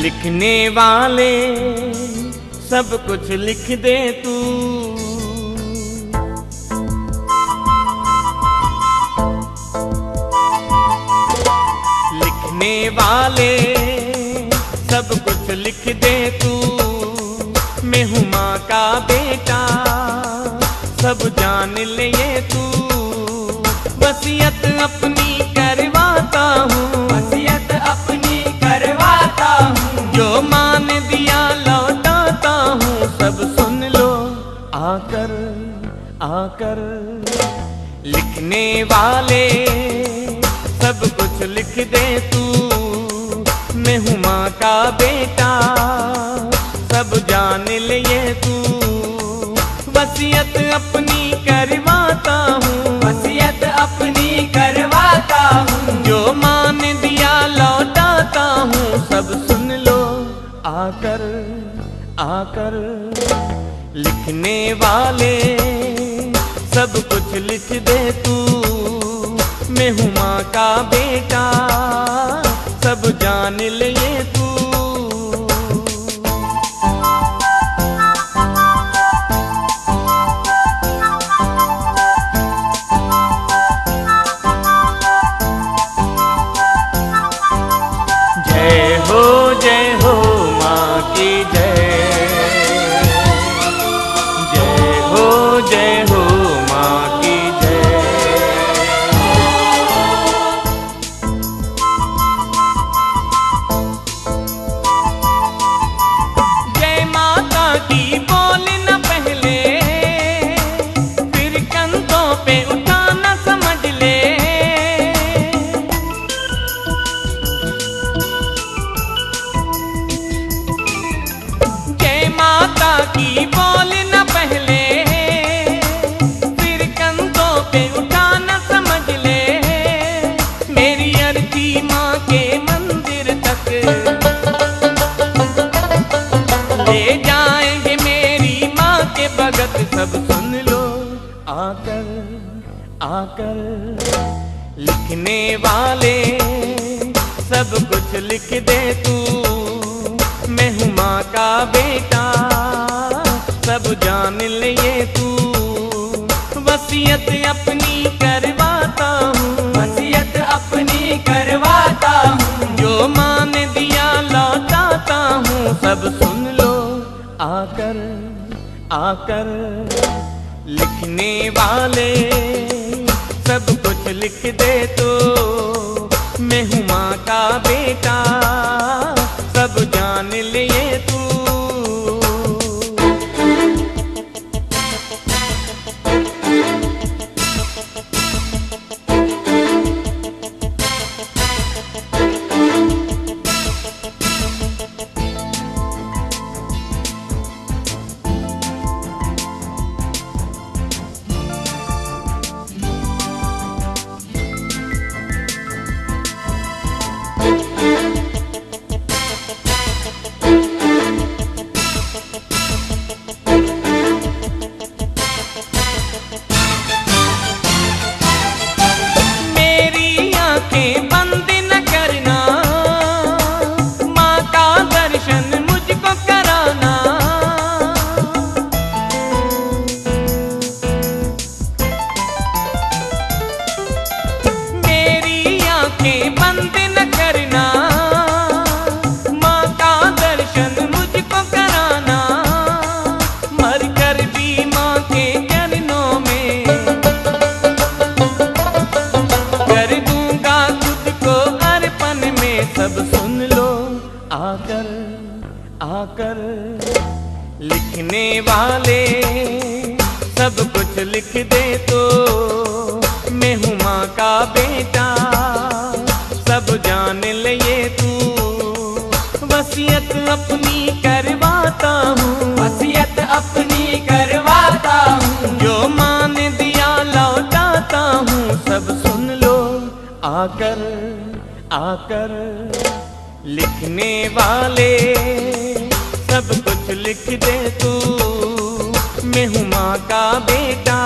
लिखने वाले सब कुछ लिख दे तू, लिखने वाले सब कुछ लिख दे तू। मैं हूँ माँ का बेटा सब जान ले ये तू। वसीयत अपनी करवाता हूँ, वसीयत अपनी करवाता हूँ। जो माँ ने दिया लौटाता हूँ। सब सुन लो आकर आकर। लिखने वाले सब कुछ लिख दे तू। मैं हूँ माँ का बेटा सब जान ले ये तू। वसीयत अपनी करवाता हूँ, वसीयत अपनी करवाता हूँ। जो माँ ने दिया लौटाता हूँ। सब सुन लो आकर आकर। लिखने वाले सब कुछ लिख दे तू। मैं हूँ माँ का बेटा सब जान ले ये तू। जय हो माँ की जय, जय हो माँ की जय। जय माता की बोल न पहले, फिर कंधों पे उठाना समझ ले। माता की बोल न पहले, फिर कंधों पे उठाना समझ ले। मेरी अर्जी माँ के मंदिर तक ले जाएंगे मेरी माँ के भगत। सब सुन लो आकर आकर। लिखने वाले सब कुछ लिख दे तू। मैं हूँ माँ का बेटा सब जान ले ये तू। वसीयत अपनी करवाता हूँ, वसीयत अपनी करवाता हूँ। जो माँ ने दिया लौटाता हूँ। सब सुन लो आकर आकर। लिखने वाले सब कुछ लिख दे तो। मैं हूँ माँ का बेटा सब जान ले ये तू। बंद न करना, माँ का दर्शन मुझको कराना। मर कर भी माँ के चरणों में कर दूंगा खुद को अर्पण में। सब सुन लो आकर आकर। लिखने वाले सब कुछ लिख दे तो। मैं हूँ माँ का बेटा सब जान ले ये तू। वसीयत अपनी करवाता हूँ, वसीयत अपनी करवाता हूँ। जो माँ ने दिया लौटाता हूँ। सब सुन लो आकर आकर। लिखने वाले सब कुछ लिख दे तू। मैं हूँ माँ का बेटा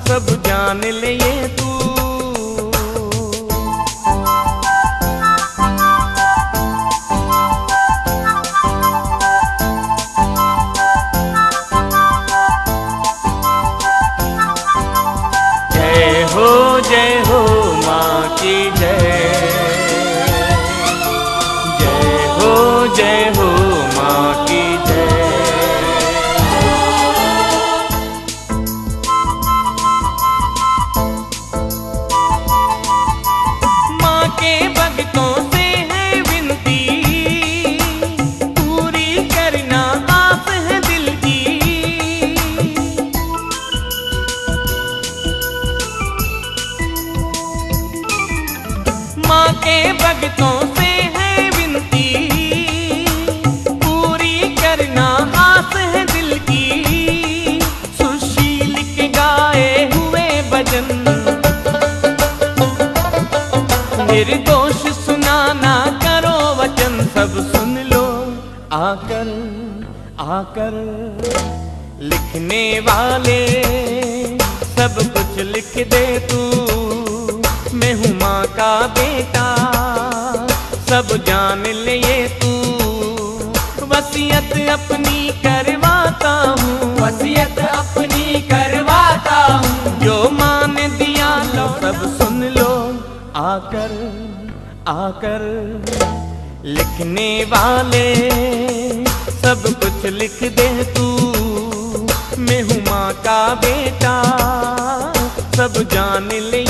सब जान ले ये तू। जय हो माँ की जय। माँ के भक्तों से है विनती, पूरी करना आस है दिल की। माँ के भक्तों से है विनती, पूरी करना आस है दिल की। सुशील के गाए हुए भजन, निर्दोष सुनाना करो वचन। सब सुन लो आकर आकर, लिखने वाले सब कुछ लिख दे तू। मैं हूँ माँ का बेटा, सब जान ले ये तू। वसीयत अपनी करवाता हूँ, वसीयत अपनी करवाता हूँ। जो माँ ने दिया लो सब सुन लो आकर आकर। लिखने वाले सब कुछ लिख दे तू। मैं हूँ माँ का बेटा, सब जान ले